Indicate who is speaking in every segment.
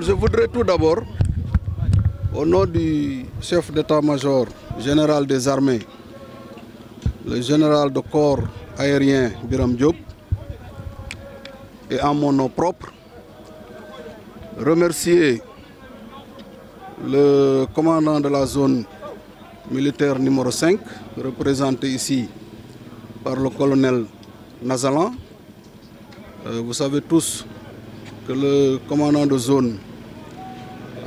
Speaker 1: Je voudrais tout d'abord, au nom du chef d'état-major général des armées, le général de corps aérien Biram Diop, et en mon nom propre, remercier le commandant de la zone militaire numéro 5, représenté ici par le colonel Nazalan. Vous savez tous que le commandant de zone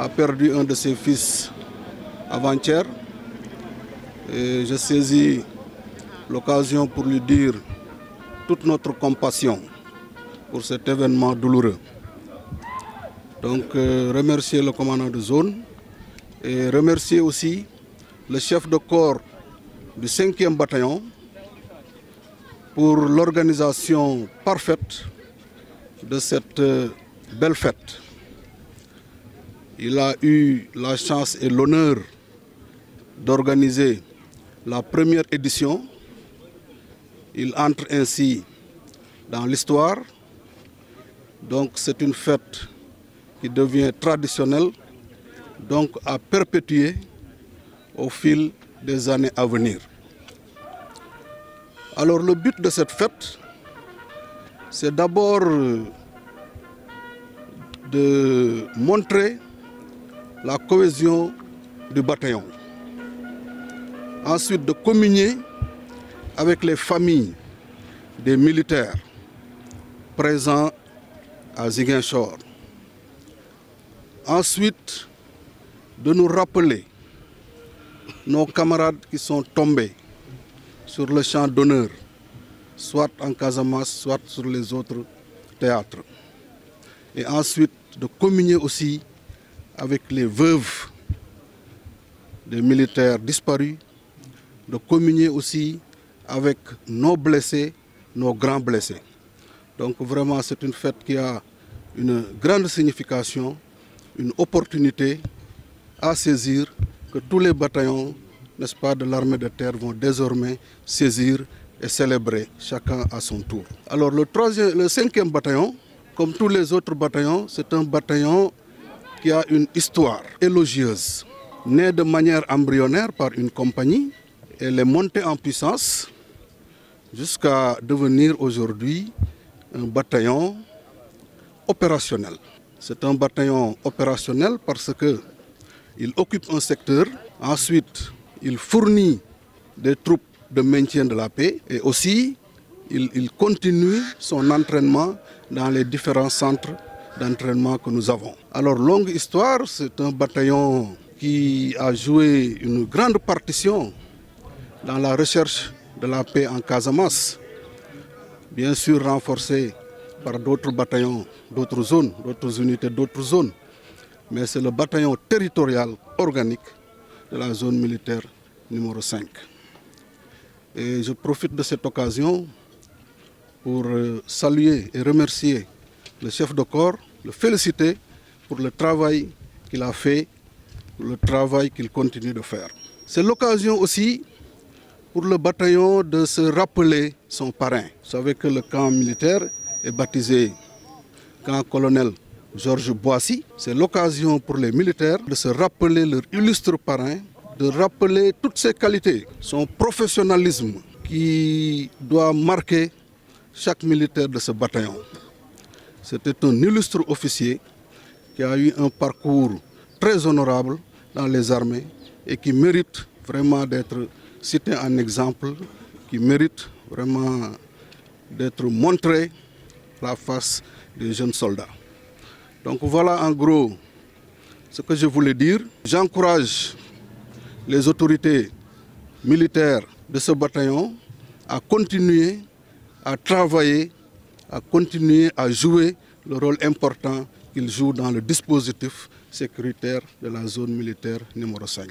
Speaker 1: a perdu un de ses fils avant-hier. Et je saisis l'occasion pour lui dire toute notre compassion pour cet événement douloureux. Donc remercier le commandant de zone et remercier aussi le chef de corps du 5e bataillon pour l'organisation parfaite de cette belle fête. Il a eu la chance et l'honneur d'organiser la première édition. Il entre ainsi dans l'histoire. Donc c'est une fête qui devient traditionnelle, donc à perpétuer au fil des années à venir. Alors le but de cette fête, c'est d'abord de montrer la cohésion du bataillon. Ensuite, de communier avec les familles des militaires présents à Ziguinchor. Ensuite, de nous rappeler nos camarades qui sont tombés sur le champ d'honneur, soit en Casamance, soit sur les autres théâtres. Et ensuite, de communier aussi avec les veuves des militaires disparus, de communier aussi avec nos blessés, nos grands blessés. Donc vraiment, c'est une fête qui a une grande signification, une opportunité à saisir que tous les bataillons, n'est-ce pas, de l'armée de terre vont désormais saisir et célébrer, chacun à son tour. Alors le 5e bataillon, comme tous les autres bataillons, c'est un bataillon qui a une histoire élogieuse, née de manière embryonnaire par une compagnie. Elle est montée en puissance jusqu'à devenir aujourd'hui un bataillon opérationnel. C'est un bataillon opérationnel parce qu'il occupe un secteur, ensuite il fournit des troupes de maintien de la paix et aussi il continue son entraînement dans les différents centres d'entraînement que nous avons. Alors longue histoire, c'est un bataillon qui a joué une grande partition dans la recherche de la paix en Casamance, bien sûr renforcé par d'autres bataillons, d'autres zones, d'autres unités, d'autres zones. Mais c'est le bataillon territorial organique de la zone militaire numéro 5. Et je profite de cette occasion pour saluer et remercier le chef de corps, le féliciter pour le travail qu'il a fait, pour le travail qu'il continue de faire. C'est l'occasion aussi pour le bataillon de se rappeler son parrain. Vous savez que le camp militaire est baptisé camp colonel Georges Boissy. C'est l'occasion pour les militaires de se rappeler leur illustre parrain, de rappeler toutes ses qualités, son professionnalisme qui doit marquer chaque militaire de ce bataillon. C'était un illustre officier qui a eu un parcours très honorable dans les armées et qui mérite vraiment d'être cité en exemple, qui mérite vraiment d'être montré la face des jeunes soldats. Donc voilà en gros ce que je voulais dire. J'encourage les autorités militaires de ce bataillon à continuer à travailler, à continuer à jouer le rôle important qu'ils jouent dans le dispositif sécuritaire de la zone militaire numéro 5.